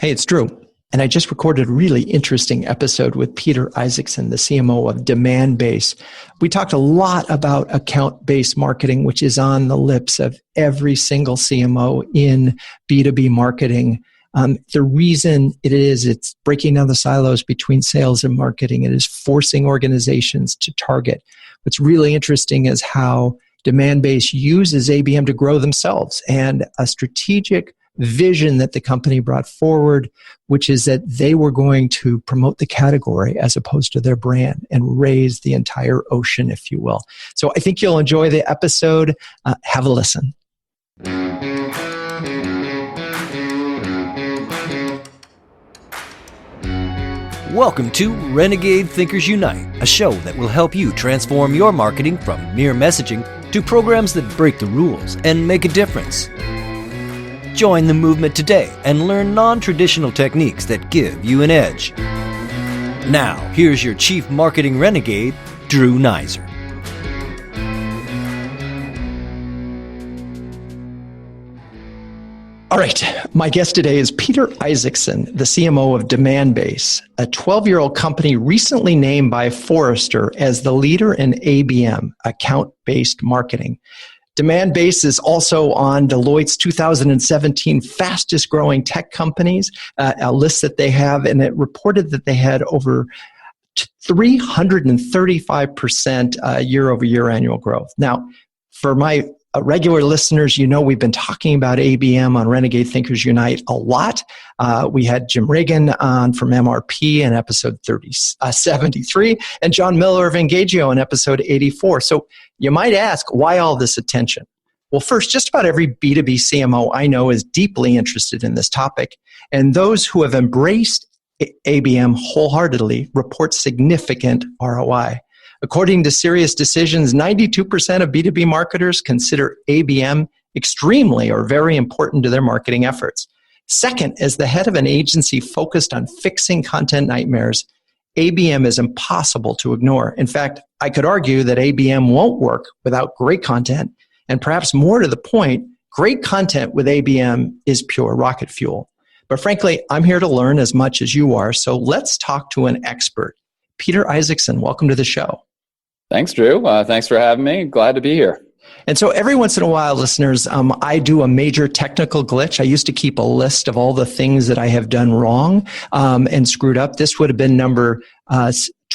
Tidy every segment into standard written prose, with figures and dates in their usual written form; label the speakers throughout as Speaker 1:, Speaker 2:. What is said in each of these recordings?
Speaker 1: Hey, it's Drew. And I just recorded a really interesting episode with Peter Isaacson, the CMO of Demandbase. We talked a lot about account-based marketing, which is on the lips of every single CMO in B2B marketing. The reason it's breaking down the silos between sales and marketing. It is forcing organizations to target. What's really interesting is how Demandbase uses ABM to grow themselves, and a strategic vision that the company brought forward, which is that they were going to promote the category as opposed to their brand and raise the entire ocean, if you will. So I think you'll enjoy the episode. Have a listen.
Speaker 2: Welcome to Renegade Thinkers Unite, a show that will help you transform your marketing from mere messaging to programs that break the rules and make a difference. Join the movement today and learn non-traditional techniques that give you an edge. Now, here's your Chief Marketing Renegade, Drew Nizer.
Speaker 1: All right, my guest today is Peter Isaacson, the CMO of Demandbase, a 12-year-old company recently named by Forrester as the leader in ABM, account-based marketing. Demandbase is also on Deloitte's 2017 fastest growing tech companies, a list that they have, and it reported that they had over 335% year-over-year annual growth. Now, for my regular listeners, you know we've been talking about ABM on Renegade Thinkers Unite a lot. We had Jim Reagan on from MRP in episode 73, and John Miller of Engagio in episode 84. So you might ask, why all this attention? Well, first, just about every B2B CMO I know is deeply interested in this topic, and those who have embraced ABM wholeheartedly report significant ROI. According to Serious Decisions, 92% of B2B marketers consider ABM extremely or very important to their marketing efforts. Second, as the head of an agency focused on fixing content nightmares, ABM is impossible to ignore. In fact, I could argue that ABM won't work without great content, and perhaps more to the point, great content with ABM is pure rocket fuel. But frankly, I'm here to learn as much as you are, so let's talk to an expert. Peter Isaacson, welcome to the show.
Speaker 3: Thanks, Drew. Thanks for having me. Glad to be here.
Speaker 1: And so every once in a while, listeners, I do a major technical glitch. I used to keep a list of all the things that I have done wrong and screwed up. This would have been number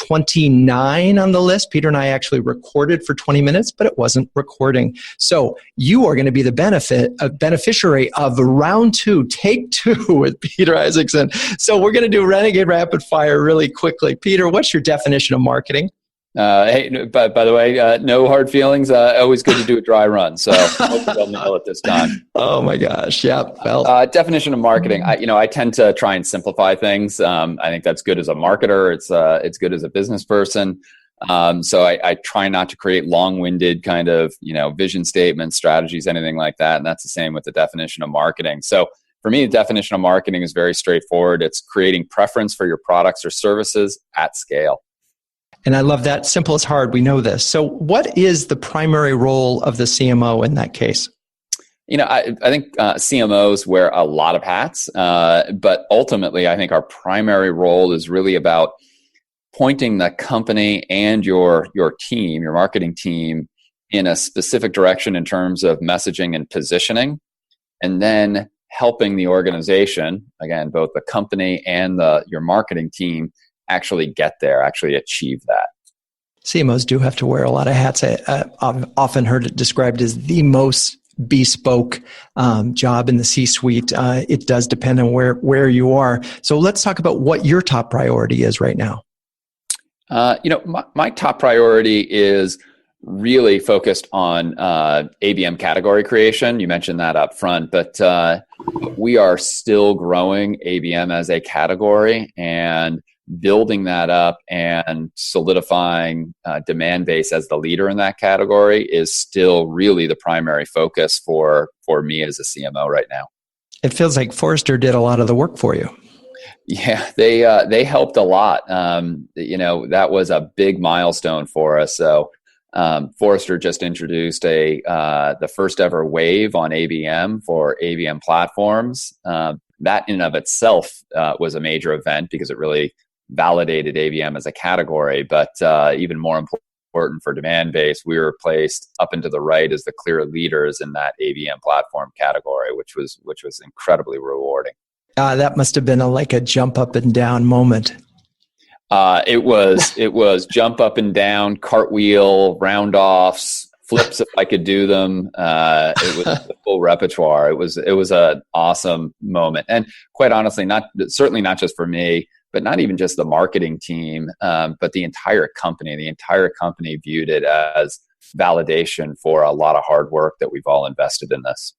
Speaker 1: 29 on the list. Peter and I actually recorded for 20 minutes, but it wasn't recording. So you are going to be the beneficiary of round 2, take 2 with Peter Isaacson. So we're going to do Renegade Rapid Fire really quickly. Peter, what's your definition of marketing?
Speaker 3: Hey, by the way, no hard feelings. Always good to do a dry run. So hopefully I'll nail it this time.
Speaker 1: Oh my gosh. Yeah. Well,
Speaker 3: definition of marketing. I tend to try and simplify things. I think that's good as a marketer. It's good as a business person. So I try not to create long-winded kind of, vision statements, strategies, anything like that. And that's the same with the definition of marketing. So for me, the definition of marketing is very straightforward. It's creating preference for your products or services at scale.
Speaker 1: And I love that. Simple is hard. We know this. So what is the primary role of the CMO in that case?
Speaker 3: I think CMOs wear a lot of hats, but ultimately I think our primary role is really about pointing the company and your team, your marketing team, in a specific direction in terms of messaging and positioning, and then helping the organization, again, both the company and your marketing team, actually get there, actually achieve that.
Speaker 1: CMOs do have to wear a lot of hats. I've often heard it described as the most bespoke job in the C-suite. It does depend on where you are. So let's talk about what your top priority is right now.
Speaker 3: My top priority is really focused on ABM category creation. You mentioned that up front, but we are still growing ABM as a category, and building that up and solidifying Demandbase as the leader in that category is still really the primary focus for me as a CMO right now.
Speaker 1: It feels like Forrester did a lot of the work for you.
Speaker 3: Yeah, they helped a lot. That was a big milestone for us. So Forrester just introduced the first ever wave on ABM for ABM platforms. that in and of itself was a major event because it really validated ABM as a category. But even more important for Demandbase, we were placed up and to the right as the clear leaders in that ABM platform category, which was incredibly rewarding.
Speaker 1: That must have been like a jump up and down moment.
Speaker 3: It was jump up and down, cartwheel, round offs, flips if I could do them. It was the full repertoire. It was an awesome moment, and quite honestly, certainly not just for me, but not even just the marketing team, but the entire company. The entire company viewed it as validation for a lot of hard work that we've all invested in this.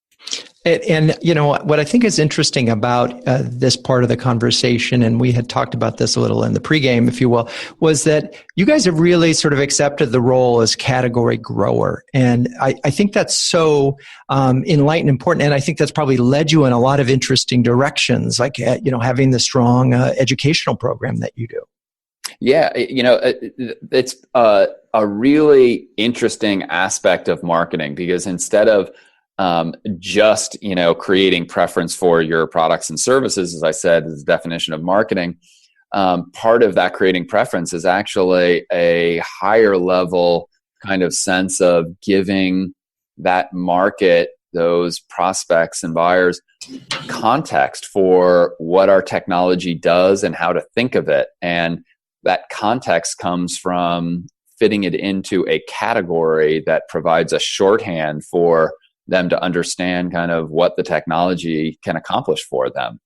Speaker 1: And you know, what I think is interesting about this part of the conversation, and we had talked about this a little in the pregame, if you will, was that you guys have really sort of accepted the role as category grower. And I think that's so enlightened and important. And I think that's probably led you in a lot of interesting directions, like, you know, having the strong educational program that you do.
Speaker 3: Yeah, you know, it's a really interesting aspect of marketing, because instead of just, you know, creating preference for your products and services, as I said, is the definition of marketing. Part of that creating preference is actually a higher level kind of sense of giving that market, those prospects and buyers, context for what our technology does and how to think of it. And that context comes from fitting it into a category that provides a shorthand for them to understand kind of what the technology can accomplish for them.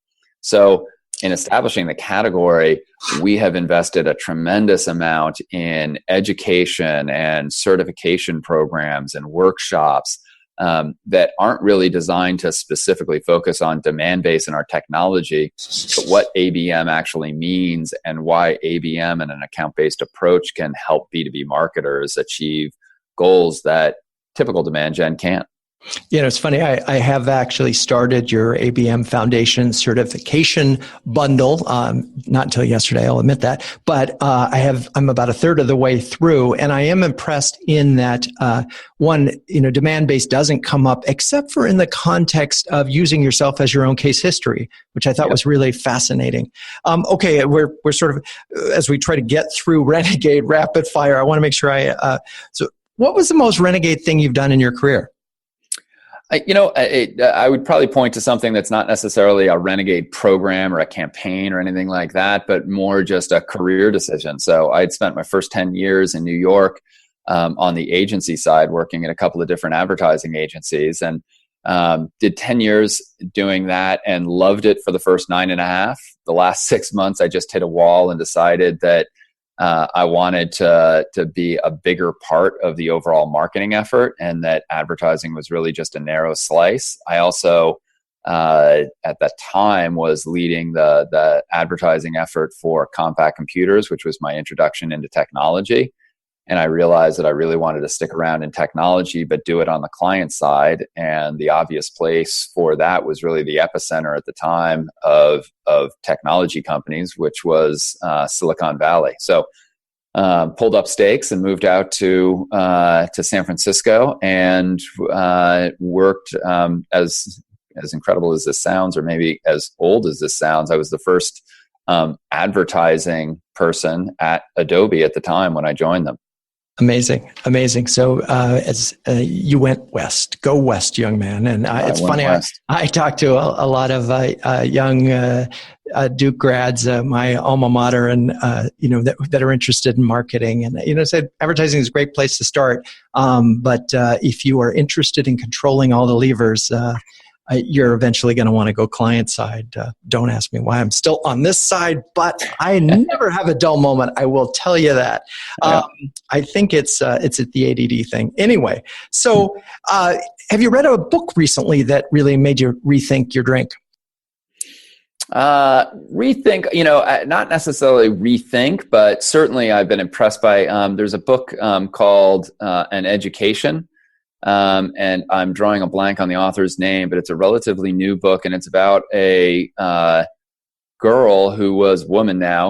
Speaker 3: So in establishing the category, we have invested a tremendous amount in education and certification programs and workshops that aren't really designed to specifically focus on Demandbase and our technology, but what ABM actually means and why ABM and an account-based approach can help B2B marketers achieve goals that typical demand gen can't.
Speaker 1: You know, it's funny. I have actually started your ABM Foundation certification bundle. Not until yesterday, I'll admit that. But I'm about a third of the way through, and I am impressed in that one, you know, Demandbase doesn't come up except for in the context of using yourself as your own case history, which I thought was really fascinating. Okay, we're sort of, as we try to get through Renegade rapid fire, I want to make sure so what was the most Renegade thing you've done in your career?
Speaker 3: I would probably point to something that's not necessarily a Renegade program or a campaign or anything like that, but more just a career decision. So I'd spent my first 10 years in New York on the agency side, working at a couple of different advertising agencies, and did 10 years doing that and loved it for the first 9.5. The last 6 months, I just hit a wall and decided that I wanted to be a bigger part of the overall marketing effort, and that advertising was really just a narrow slice. I also, at that time, was leading the advertising effort for compact computers, which was my introduction into technology. And I realized that I really wanted to stick around in technology, but do it on the client side. And the obvious place for that was really the epicenter at the time of technology companies, which was Silicon Valley. So pulled up stakes and moved out to San Francisco, and worked as incredible as this sounds, or maybe as old as this sounds. I was the first advertising person at Adobe at the time when I joined them. Amazing. So as you went west, go west, young man. And it's funny, I talked to a lot of young Duke grads, my alma mater, and that are interested in marketing. And said advertising is a great place to start. But if you are interested in controlling all the levers, you're eventually going to want to go client side. Don't ask me why I'm still on this side, but I never have a dull moment. I will tell you that. I think it's at the ADD thing. Anyway, so have you read a book recently that really made you rethink your drink? Rethink, not necessarily rethink, but certainly I've been impressed by, there's a book called An Education. And I'm drawing a blank on the author's name, but it's a relatively new book, and it's about a woman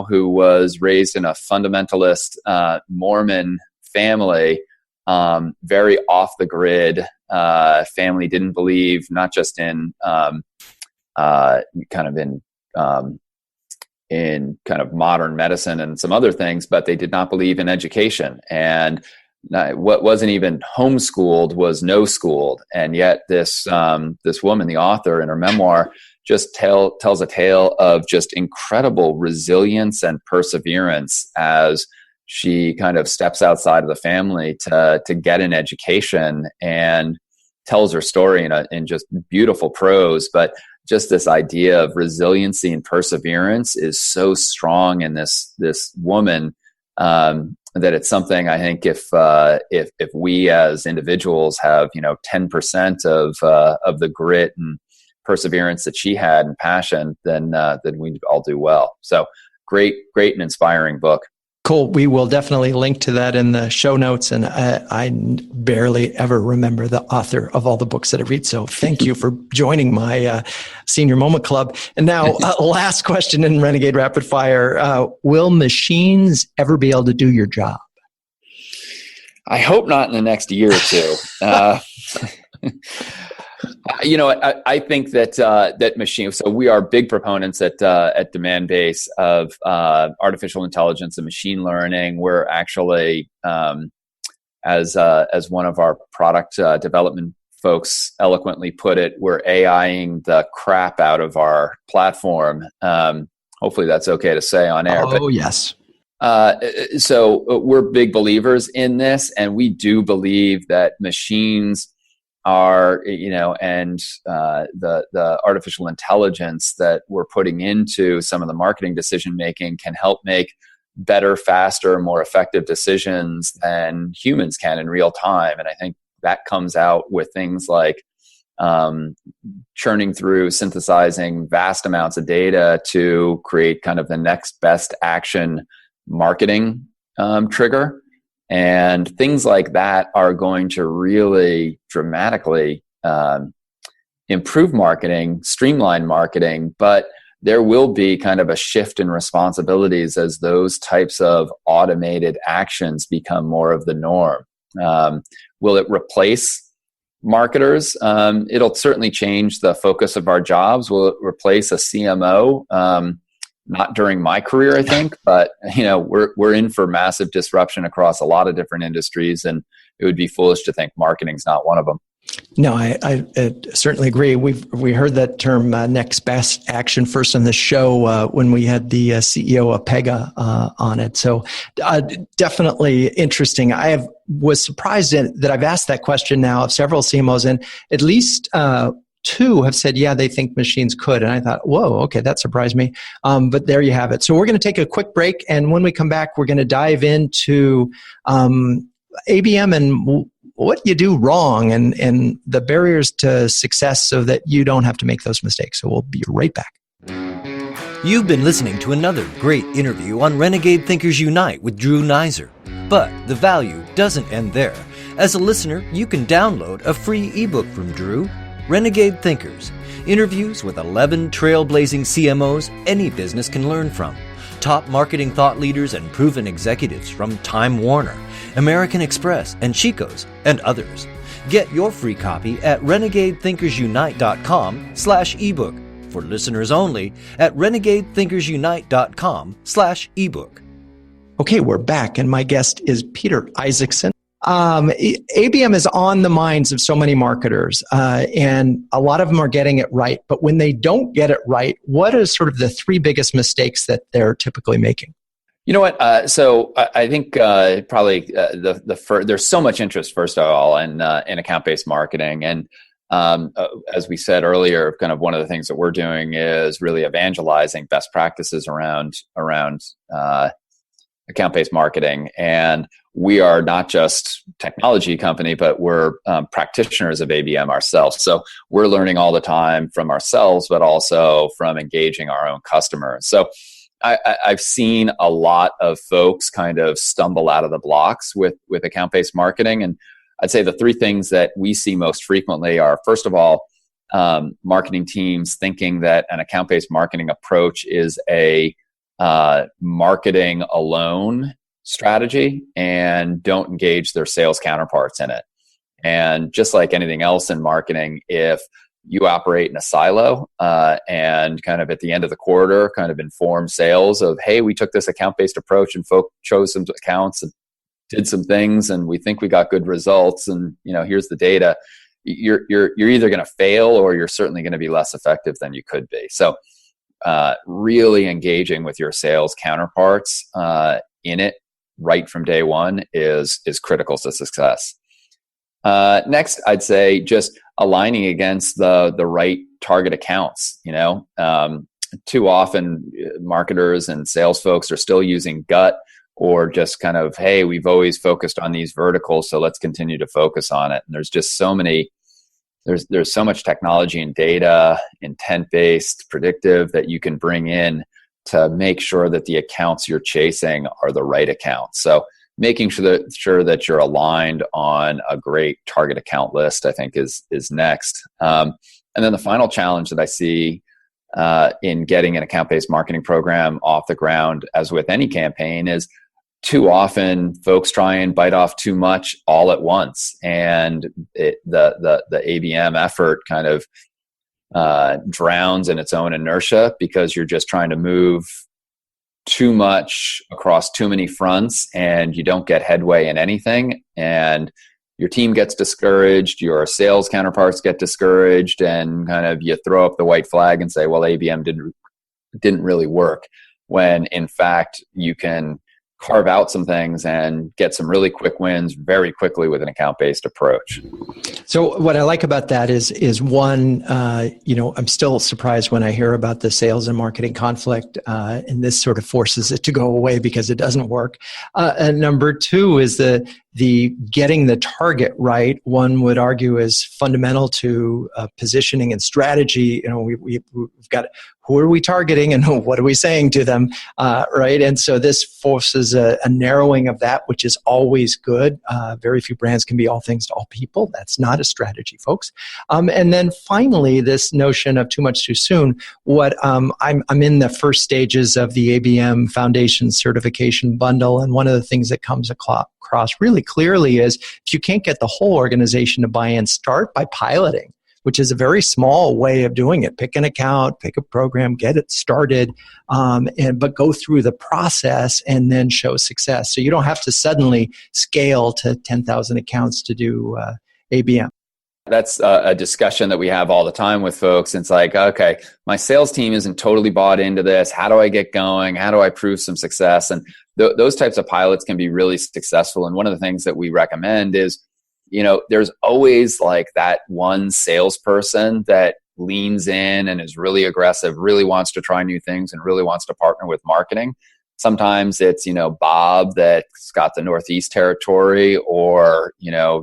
Speaker 3: who was raised in a fundamentalist Mormon family, very off the grid family, didn't believe not just in kind of in kind of modern medicine and some other things, but they did not believe in education. And what wasn't even homeschooled was no schooled. And yet this woman, the author, in her memoir, just tells a tale of just incredible resilience and perseverance as she kind of steps outside of the family to get an education, and tells her story in just beautiful prose. But just this idea of resiliency and perseverance is so strong in this woman, that it's something, I think, if we as individuals have 10% of the grit and perseverance that she had and passion, then we all do well. So great and inspiring book.
Speaker 1: Cool. We will definitely link to that in the show notes. And I barely ever remember the author of all the books that I read. So thank you for joining my Senior Moment Club. And now, last question in Renegade Rapid Fire. Will machines ever be able to do your job?
Speaker 3: I hope not in the next year or two. I think that machine. So we are big proponents at Demandbase of artificial intelligence and machine learning. We're actually, as one of our product development folks eloquently put it, we're AIing the crap out of our platform. Hopefully, that's okay to say on air.
Speaker 1: Oh, yes.
Speaker 3: So we're big believers in this, and we do believe that machines are, and the artificial intelligence that we're putting into some of the marketing decision making can help make better, faster, more effective decisions than humans can in real time. And I think that comes out with things like churning through, synthesizing vast amounts of data to create kind of the next best action marketing trigger. And things like that are going to really dramatically improve marketing, streamline marketing, but there will be kind of a shift in responsibilities as those types of automated actions become more of the norm. Will it replace marketers? It'll certainly change the focus of our jobs. Will it replace a CMO? Not during my career, I think, but we're in for massive disruption across a lot of different industries, and it would be foolish to think marketing's not one of them.
Speaker 1: No, I certainly agree. We heard that term next best action first on the show when we had the CEO of Pega on it. So definitely interesting. Was surprised that I've asked that question now of several CMOs, and at least two have said, yeah, they think machines could. And I thought, whoa, okay, that surprised me. But there you have it. So we're going to take a quick break. And when we come back, we're going to dive into ABM and what you do wrong and the barriers to success so that you don't have to make those mistakes. So we'll be right back.
Speaker 2: You've been listening to another great interview on Renegade Thinkers Unite with Drew Neiser. But the value doesn't end there. As a listener, you can download a free ebook from Drew, Renegade Thinkers, interviews with 11 trailblazing CMOs any business can learn from. Top marketing thought leaders and proven executives from Time Warner, American Express, and Chico's, and others. Get your free copy at renegadethinkersunite.com/ebook. For listeners only at renegadethinkersunite.com/ebook.
Speaker 1: Okay, we're back, and my guest is Peter Isaacson. ABM is on the minds of so many marketers, and a lot of them are getting it right. But when they don't get it right, what are sort of the three biggest mistakes that they're typically making?
Speaker 3: You know what? So I think probably there's so much interest, first of all, in account-based marketing, and as we said earlier, kind of one of the things that we're doing is really evangelizing best practices around account-based marketing. And we are not just a technology company, but we're practitioners of ABM ourselves. So we're learning all the time from ourselves, but also from engaging our own customers. So I've seen a lot of folks kind of stumble out of the blocks with account-based marketing. And I'd say the three things that we see most frequently are, first of all, marketing teams thinking that an account-based marketing approach is a marketing alone strategy and don't engage their sales counterparts in it. And just like anything else in marketing, if you operate in a silo, and kind of at the end of the quarter, kind of inform sales of, hey, we took this account-based approach and chose some accounts and did some things, and we think we got good results, and here's the data. You're either going to fail, or you're certainly going to be less effective than you could be. So really engaging with your sales counterparts in it right from day one is critical to success. Next, I'd say just aligning against the right target accounts. Too often marketers and sales folks are still using gut, or just kind of, hey, we've always focused on these verticals, so let's continue to focus on it. And there's just so many, there's so much technology and data, intent-based, predictive, that you can bring in to make sure that the accounts you're chasing are the right accounts. So making sure that you're aligned on a great target account list, I think is next. And then the final challenge that I see in getting an account-based marketing program off the ground, as with any campaign, is too often folks try and bite off too much all at once, and the ABM effort kind of drowns in its own inertia, because you're just trying to move too much across too many fronts, and you don't get headway in anything, and your team gets discouraged, your sales counterparts get discouraged, and kind of you throw up the white flag and say, well, ABM didn't really work, when in fact you can carve out some things and get some really quick wins very quickly with an account-based approach.
Speaker 1: So what I like about that is one, I'm still surprised when I hear about the sales and marketing conflict, and this sort of forces it to go away because it doesn't work. And number two is the getting the target right, one would argue, is fundamental to positioning and strategy. We've got, who are we targeting and what are we saying to them, right? And so this forces a narrowing of that, which is always good. Very few brands can be all things to all people. That's not a strategy, folks. And then finally, this notion of too much too soon. What I'm in the first stages of the ABM Foundation certification bundle, and one of the things that comes across really clearly is, if you can't get the whole organization to buy in, start by piloting, which is a very small way of doing it. Pick an account, pick a program, get it started, but go through the process and then show success. So you don't have to suddenly scale to 10,000 accounts to do ABM.
Speaker 3: That's a discussion that we have all the time with folks. It's like, okay, my sales team isn't totally bought into this. How do I get going? How do I prove some success? And those types of pilots can be really successful. And one of the things that we recommend is, there's always like that one salesperson that leans in and is really aggressive, really wants to try new things, and really wants to partner with marketing. Sometimes it's, Bob that's got the Northeast territory, or,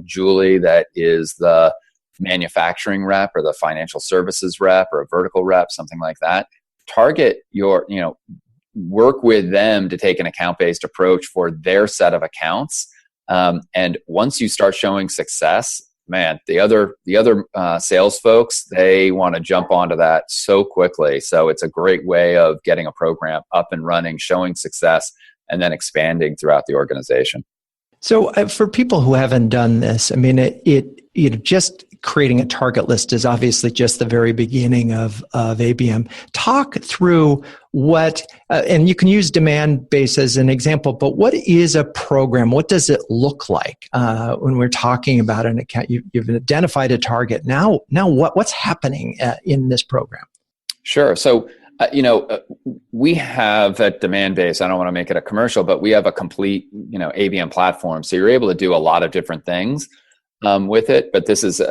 Speaker 3: Julie that is the manufacturing rep or the financial services rep or a vertical rep, something like that. Target your, work with them to take an account-based approach for their set of accounts. And once you start showing success, man, the other sales folks, they want to jump onto that so quickly. So it's a great way of getting a program up and running, showing success, and then expanding throughout the organization.
Speaker 1: So for people who haven't done this, I mean, it just creating a target list is obviously just the very beginning of ABM. Talk through what, and you can use Demandbase as an example, but what is a program? What does it look like when we're talking about an account? You've identified a target. Now what's happening in this program?
Speaker 3: Sure. So, we have at Demandbase, I don't want to make it a commercial, but we have a complete, ABM platform. So you're able to do a lot of different things with it. But this is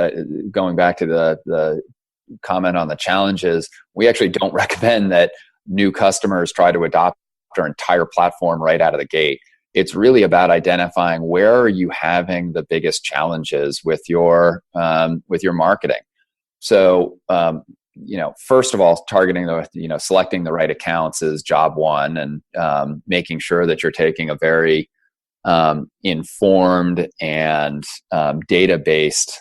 Speaker 3: going back to the comment on the challenges. We actually don't recommend that new customers try to adopt our entire platform right out of the gate. It's really about identifying where are you having the biggest challenges with your marketing. So, first of all, targeting selecting the right accounts is job one, and making sure that you're taking a very informed and data-based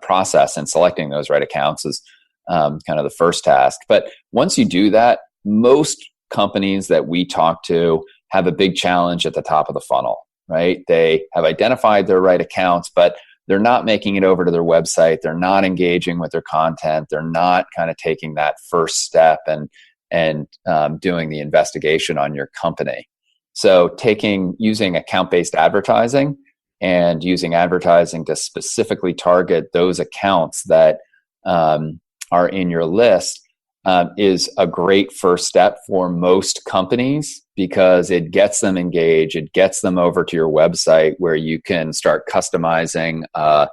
Speaker 3: process, and selecting those right accounts is kind of the first task. But once you do that, most companies that we talk to have a big challenge at the top of the funnel, right? They have identified their right accounts, but they're not making it over to their website. They're not engaging with their content. They're not kind of taking that first step and doing the investigation on your company. So using account-based advertising and using advertising to specifically target those accounts that are in your list is a great first step for most companies, because it gets them engaged. It gets them over to your website where you can start customizing a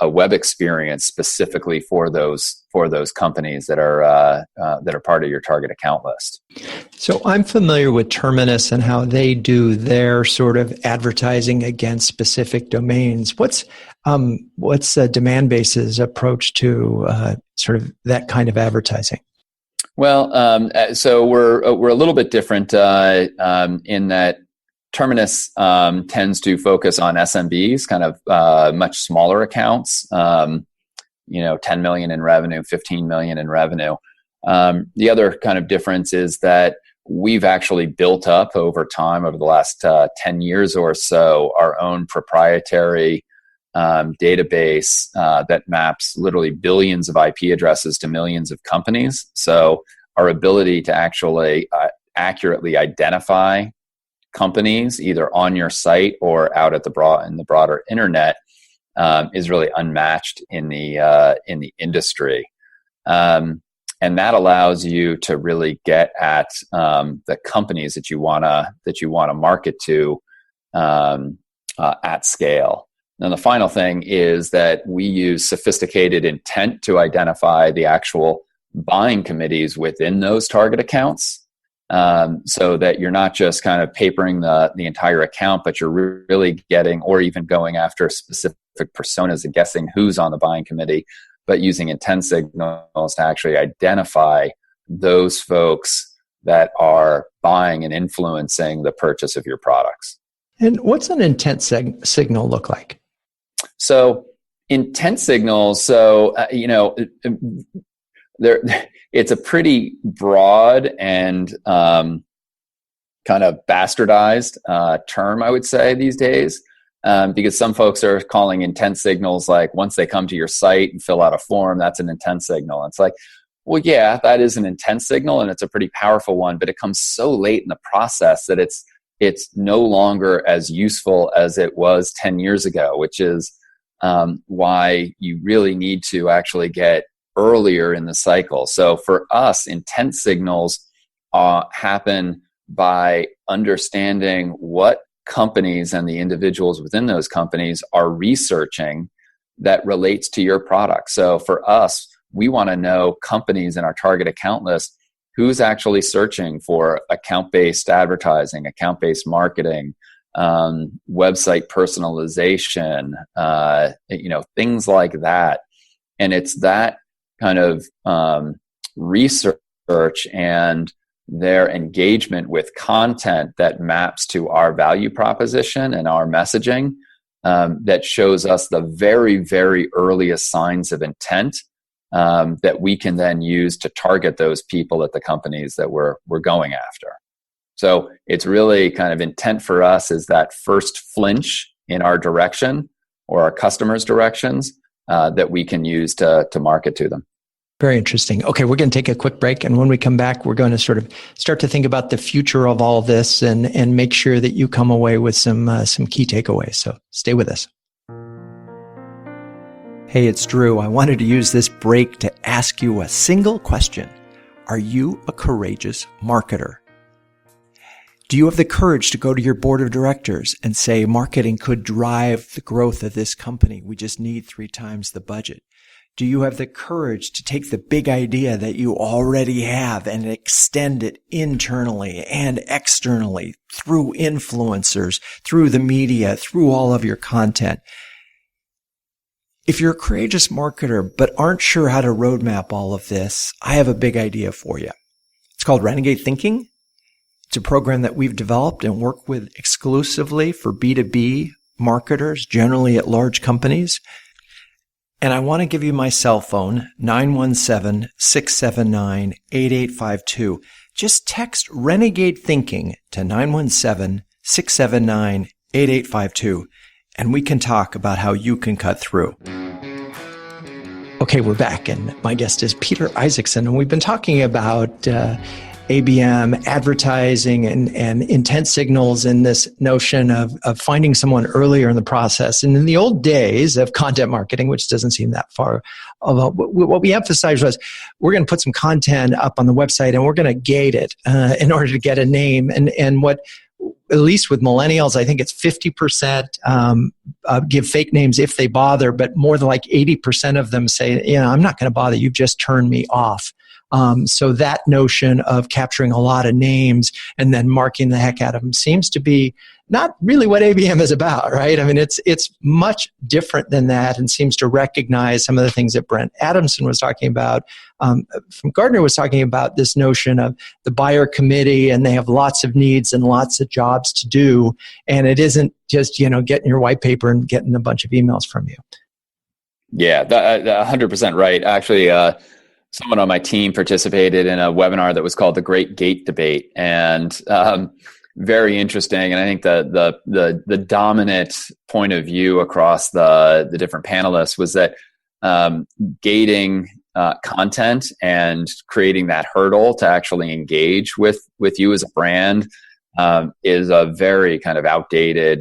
Speaker 3: web experience specifically for those companies that are part of your target account list.
Speaker 1: So I'm familiar with Terminus and how they do their sort of advertising against specific domains. What's Demandbase's approach to sort of that kind of advertising?
Speaker 3: Well, so we're a little bit different in that Terminus tends to focus on SMBs, kind of much smaller accounts. 10 million in revenue, 15 million in revenue. The other kind of difference is that we've actually built up over time, over the last 10 years or so, our own proprietary database that maps literally billions of IP addresses to millions of companies. So our ability to actually accurately identify companies either on your site or out at in the broader internet is really unmatched in the industry. And that allows you to really get at the companies that you wanna market to at scale. And the final thing is that we use sophisticated intent to identify the actual buying committees within those target accounts, so that you're not just kind of papering the entire account, but you're really getting, or even going after specific personas and guessing who's on the buying committee, but using intent signals to actually identify those folks that are buying and influencing the purchase of your products.
Speaker 1: And what's an intent signal look like?
Speaker 3: So intent signals, it's a pretty broad and kind of bastardized term, I would say, these days, because some folks are calling intent signals like once they come to your site and fill out a form, that's an intent signal. It's like, well, yeah, that is an intent signal, and it's a pretty powerful one, but it comes so late in the process that it's no longer as useful as it was 10 years ago, which is why you really need to actually get earlier in the cycle. So for us, intent signals happen by understanding what companies and the individuals within those companies are researching that relates to your product. So for us, we want to know companies in our target account list who's actually searching for account-based advertising, account-based marketing, website personalization, things like that. And it's that kind of research and their engagement with content that maps to our value proposition and our messaging that shows us the very, very earliest signs of intent that we can then use to target those people at the companies that we're going after. So it's really kind of intent for us is that first flinch in our direction or our customers' directions that we can use to market to them.
Speaker 1: Very interesting. Okay, we're going to take a quick break, and when we come back, we're going to sort of start to think about the future of all this and make sure that you come away with some key takeaways. So stay with us. Hey, it's Drew. I wanted to use this break to ask you a single question. Are you a courageous marketer? Do you have the courage to go to your board of directors and say, marketing could drive the growth of this company? We just need 3 times the budget. Do you have the courage to take the big idea that you already have and extend it internally and externally through influencers, through the media, through all of your content? If you're a courageous marketer but aren't sure how to roadmap all of this, I have a big idea for you. It's called Renegade Thinking. It's a program that we've developed and work with exclusively for B2B marketers, generally at large companies. And I want to give you my cell phone, 917-679-8852. Just text Renegade Thinking to 917-679-8852. and we can talk about how you can cut through. Okay, we're back, and my guest is Peter Isaacson, and we've been talking about ABM, advertising, and intent signals, and this notion of finding someone earlier in the process. And in the old days of content marketing, which doesn't seem that far, what we emphasized was we're going to put some content up on the website, and we're going to gate it in order to get a name. And what, at least with millennials, I think it's 50% give fake names if they bother, but more than like 80% of them say, I'm not going to bother. You've just turned me off. So that notion of capturing a lot of names and then marking the heck out of them seems to be not really what ABM is about, right? I mean, it's much different than that, and seems to recognize some of the things that Brent Adamson was talking about. From Gartner was talking about this notion of the buyer committee, and they have lots of needs and lots of jobs to do, and it isn't just getting your white paper and getting a bunch of emails from you.
Speaker 3: Yeah, 100% right. Actually, someone on my team participated in a webinar that was called the Great Gate Debate, and very interesting. And I think the dominant point of view across the different panelists was that gating content and creating that hurdle to actually engage with you as a brand is a very kind of outdated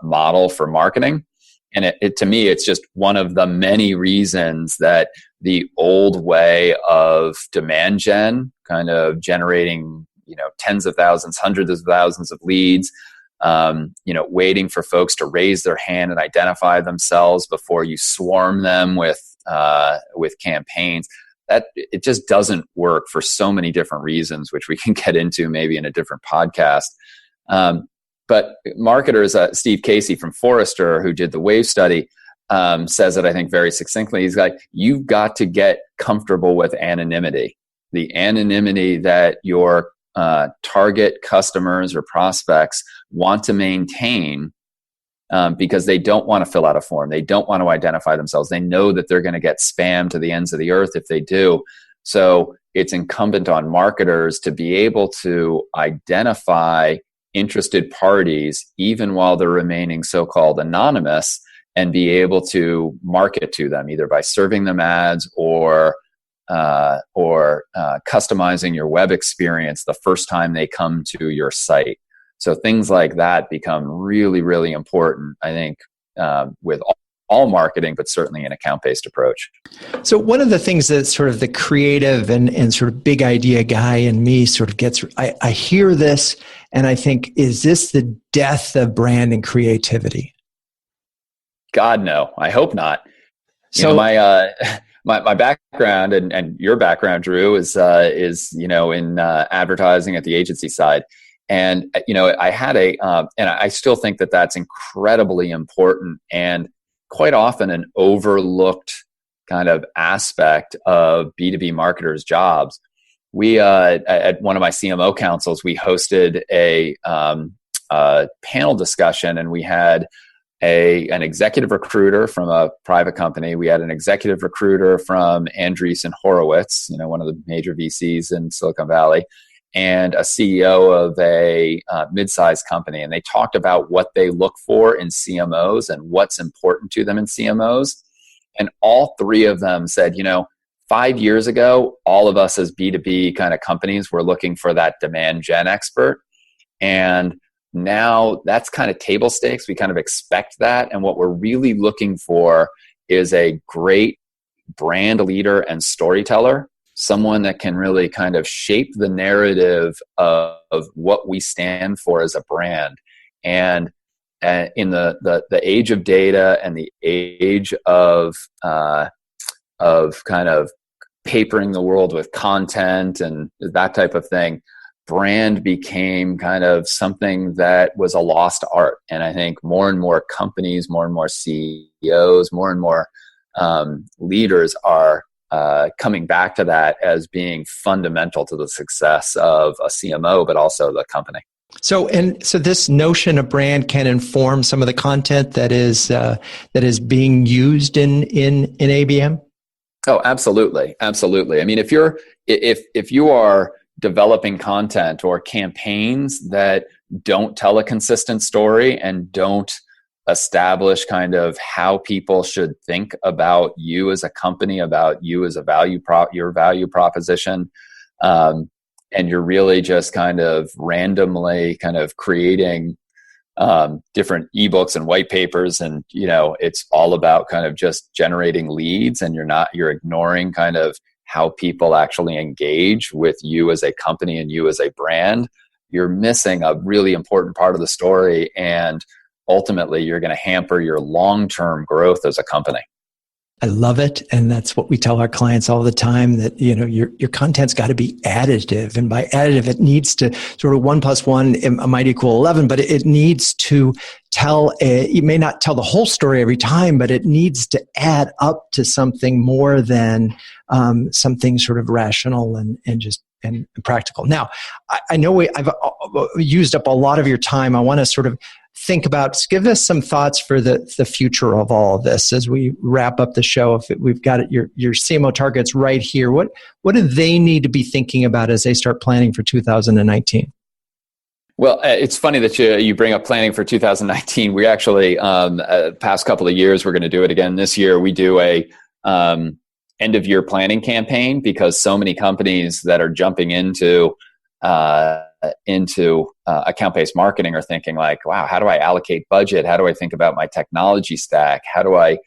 Speaker 3: model for marketing. And it to me, it's just one of the many reasons that the old way of demand gen, kind of generating, tens of thousands, hundreds of thousands of leads, waiting for folks to raise their hand and identify themselves before you swarm them with campaigns, that it just doesn't work for so many different reasons, which we can get into maybe in a different podcast. But marketers, Steve Casey from Forrester, who did the Wave study, says it, I think, very succinctly. He's like, you've got to get comfortable with anonymity. The anonymity that your target customers or prospects want to maintain because they don't want to fill out a form. They don't want to identify themselves. They know that they're going to get spammed to the ends of the earth if they do. So it's incumbent on marketers to be able to identify interested parties, even while they're remaining so-called anonymous, and be able to market to them either by serving them ads or customizing your web experience the first time they come to your site. So things like that become really, really important, I think, with all marketing, but certainly an account-based approach.
Speaker 1: So one of the things that sort of the creative and sort of big idea guy in me sort of gets, I hear this and I think, is this the death of brand and creativity?
Speaker 3: God, no. I hope not. So my background and your background, Drew, is in advertising at the agency side. And, I had and I still think that that's incredibly important and quite often an overlooked kind of aspect of B2B marketers' jobs. We, at one of my CMO councils, we hosted a panel discussion, and we had an executive recruiter from a private company. We had an executive recruiter from Andreessen Horowitz, one of the major VCs in Silicon Valley, and a CEO of a mid-sized company. And they talked about what they look for in CMOs and what's important to them in CMOs. And all three of them said, 5 years ago, all of us as B2B kind of companies were looking for that demand gen expert. And now that's kind of table stakes. We kind of expect that. And what we're really looking for is a great brand leader and storyteller, someone that can really kind of shape the narrative of what we stand for as a brand. And in the age of data and the age of kind of papering the world with content and that type of thing, brand became kind of something that was a lost art. And I think more and more companies, more and more CEOs, more and more leaders are coming back to that as being fundamental to the success of a CMO, but also the company.
Speaker 1: So this notion of brand can inform some of the content that is being used in ABM?
Speaker 3: Oh, absolutely. Absolutely. I mean, if you are developing content or campaigns that don't tell a consistent story and don't establish kind of how people should think about you as a company, about you as a your value proposition. And you're really just kind of randomly kind of creating different ebooks and white papers, and it's all about kind of just generating leads, and you're ignoring kind of how people actually engage with you as a company and you as a brand. You're missing a really important part of the story, and ultimately you're going to hamper your long-term growth as a company.
Speaker 1: I love it. And that's what we tell our clients all the time, that, your content's got to be additive. And by additive, it needs to sort of 1 + 1 might equal 11, but it needs to you may not tell the whole story every time, but it needs to add up to something more than something sort of rational and practical. Now, I know I've used up a lot of your time. I want to sort of give us some thoughts for the future of all of this as we wrap up the show. We've got your CMO targets right here. What do they need to be thinking about as they start planning for 2019?
Speaker 3: Well, it's funny that you bring up planning for 2019. We actually, past couple of years, we're going to do it again this year. We do a end of year planning campaign, because so many companies that are jumping into account-based marketing are thinking like, wow, how do I allocate budget? How do I think about my technology stack? How do I,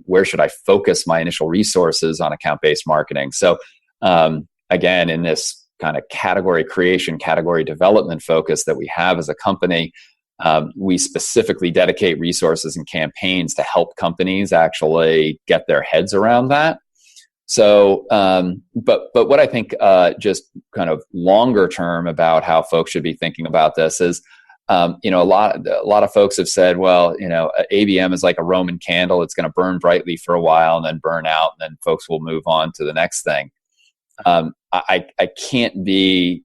Speaker 3: where should I focus my initial resources on account-based marketing? So again, in this kind of category creation, category development focus that we have as a company, we specifically dedicate resources and campaigns to help companies actually get their heads around that. So, but what I think just kind of longer term about how folks should be thinking about this is, a lot of folks have said, well, ABM is like a Roman candle; it's going to burn brightly for a while and then burn out, and then folks will move on to the next thing. I can't be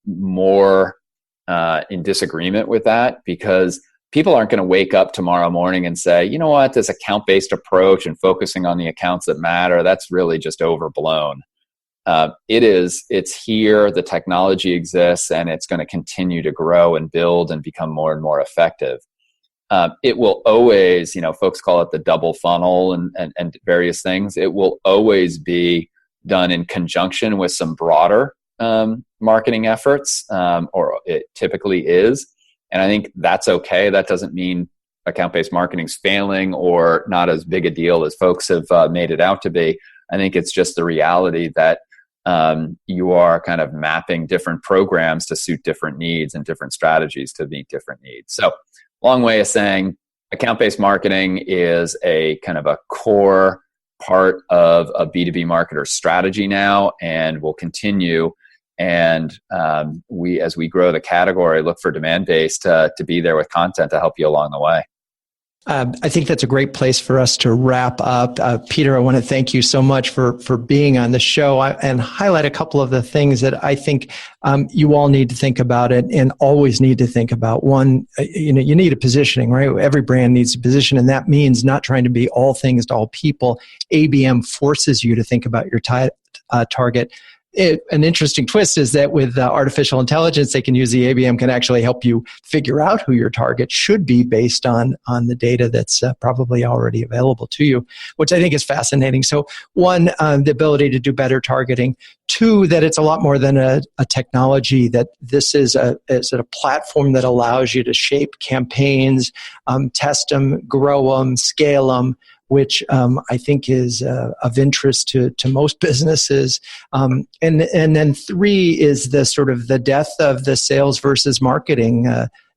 Speaker 3: more in disagreement with that, because people aren't going to wake up tomorrow morning and say, you know what, this account-based approach and focusing on the accounts that matter, that's really just overblown. It's here, the technology exists, and it's going to continue to grow and build and become more and more effective. It will always, folks call it the double funnel and various things. It will always be done in conjunction with some broader marketing efforts, or it typically is. And I think that's okay. That doesn't mean account-based marketing's failing or not as big a deal as folks have made it out to be. I think it's just the reality that you are kind of mapping different programs to suit different needs and different strategies to meet different needs. So, long way of saying account-based marketing is a kind of a core part of a B2B marketer strategy now, and will continue. And as we grow the category, look for Demandbase to be there with content to help you along the way.
Speaker 1: I think that's a great place for us to wrap up. Peter, I want to thank you so much for being on the show and highlight a couple of the things that I think you all need to think about it and always need to think about. One, you need a positioning, right? Every brand needs a position, and that means not trying to be all things to all people. ABM forces you to think about your target. An interesting twist is that with artificial intelligence, they can use the ABM can actually help you figure out who your target should be based on the data that's probably already available to you, which I think is fascinating. So one, the ability to do better targeting. Two, that it's a lot more than a technology, that this is a platform that allows you to shape campaigns, test them, grow them, scale them, which I think is of interest to most businesses. And then three is the sort of the death of the sales versus marketing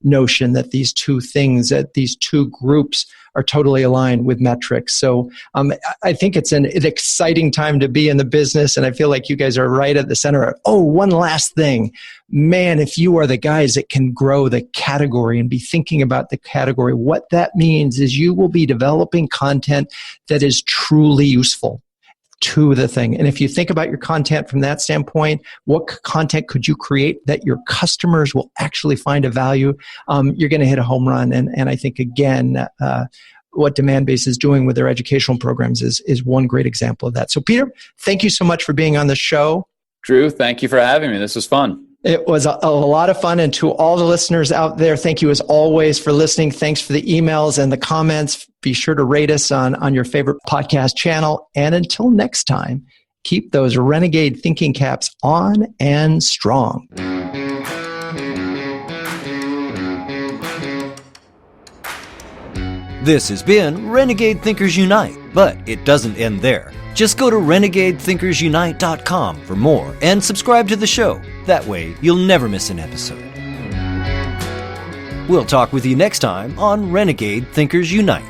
Speaker 1: notion, that these two things, that these two groups are totally aligned with metrics. So I think it's an exciting time to be in the business, and I feel like you guys are right at the center. Oh, one last thing. Man, if you are the guys that can grow the category and be thinking about the category, what that means is you will be developing content that is truly useful to the thing. And if you think about your content from that standpoint, what content could you create that your customers will actually find a value? You're going to hit a home run. And I think, again, what Demandbase is doing with their educational programs is one great example of that. So, Peter, thank you so much for being on the show.
Speaker 3: Drew, thank you for having me. This was fun.
Speaker 1: It was a lot of fun. And to all the listeners out there, thank you as always for listening. Thanks for the emails and the comments. Be sure to rate us on your favorite podcast channel. And until next time, keep those Renegade thinking caps on and strong.
Speaker 2: This has been Renegade Thinkers Unite, but it doesn't end there. Just go to renegadethinkersunite.com for more and subscribe to the show. That way, you'll never miss an episode. We'll talk with you next time on Renegade Thinkers Unite.